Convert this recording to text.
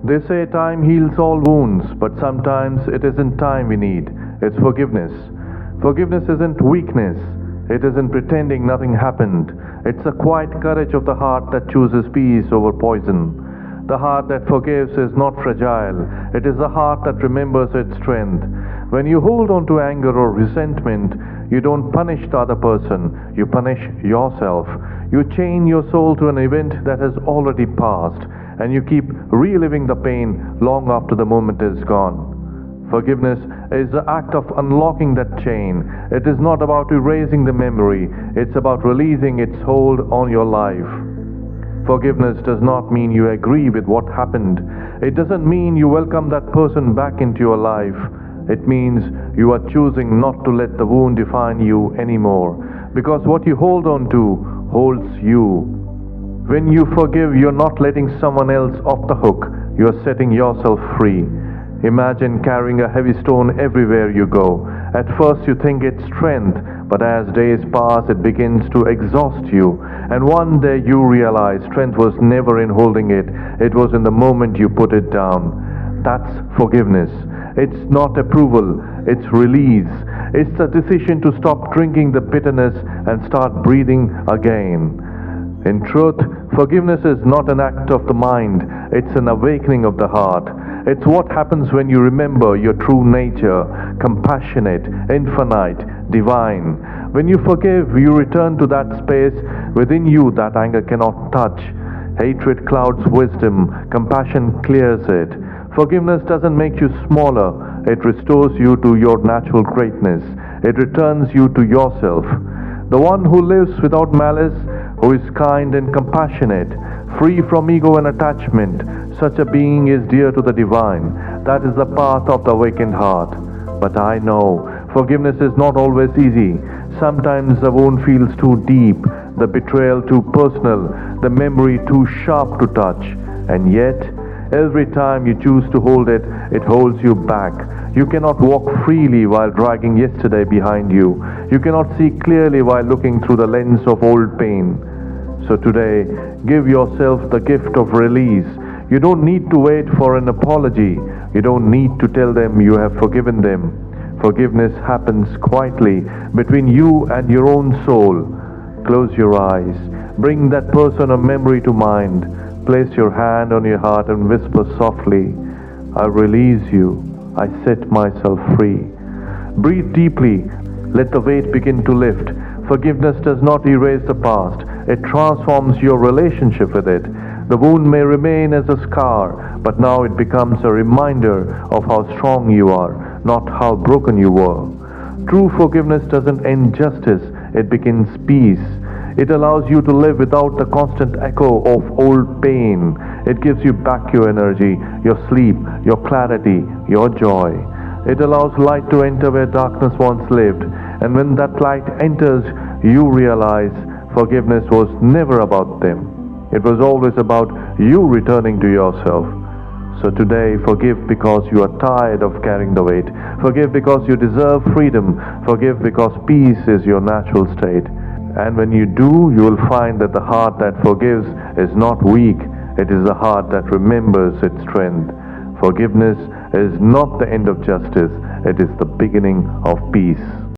They say time heals all wounds, but sometimes it isn't time we need, it's forgiveness. Forgiveness isn't weakness, it isn't pretending nothing happened. It's a quiet courage of the heart that chooses peace over poison. The heart that forgives is not fragile, it is the heart that remembers its strength. When you hold on to anger or resentment, you don't punish the other person, you punish yourself. You chain your soul to an event that has already passed, and you keep reliving the pain long after the moment is gone. Forgiveness is the act of unlocking that chain. It is not about erasing the memory, it's about releasing its hold on your life. Forgiveness does not mean you agree with what happened. It doesn't mean you welcome that person back into your life. It means you are choosing not to let the wound define you anymore, because what you hold on to holds you. When you forgive, you're not letting someone else off the hook, you're setting yourself free. Imagine carrying a heavy stone everywhere you go. At first you think it's strength, but as days pass it begins to exhaust you. And one day you realize strength was never in holding it, it was in the moment you put it down. That's forgiveness. It's not approval, it's release. It's the decision to stop drinking the bitterness and start breathing again. In truth, forgiveness is not an act of the mind, it's an awakening of the heart. It's what happens when you remember your true nature, compassionate, infinite, divine. When you forgive, you return to that space within you that anger cannot touch. Hatred clouds wisdom, compassion clears it. Forgiveness doesn't make you smaller, it restores you to your natural greatness. It returns you to yourself. The one who lives without malice, who is kind and compassionate, free from ego and attachment, such a being is dear to the divine. That is the path of the awakened heart. But I know, forgiveness is not always easy. Sometimes the wound feels too deep, the betrayal too personal, the memory too sharp to touch. And yet, every time you choose to hold it, it holds you back. You cannot walk freely while dragging yesterday behind you. You cannot see clearly while looking through the lens of old pain. So today, give yourself the gift of release. You don't need to wait for an apology. You don't need to tell them you have forgiven them. Forgiveness happens quietly between you and your own soul. Close your eyes. Bring that person or memory to mind. Place your hand on your heart and whisper softly, I release you. I set myself free. Breathe deeply. Let the weight begin to lift. Forgiveness does not erase the past. It transforms your relationship with it. The wound may remain as a scar, but now it becomes a reminder of how strong you are, not how broken you were. True forgiveness doesn't end justice, it begins peace. It allows you to live without the constant echo of old pain. It gives you back your energy, your sleep, your clarity, your joy. It allows light to enter where darkness once lived. And when that light enters, you realize forgiveness was never about them. It was always about you returning to yourself. So today, forgive because you are tired of carrying the weight. Forgive because you deserve freedom. Forgive because peace is your natural state. And when you do, you will find that the heart that forgives is not weak. It is a heart that remembers its strength. Forgiveness is not the end of justice. It is the beginning of peace.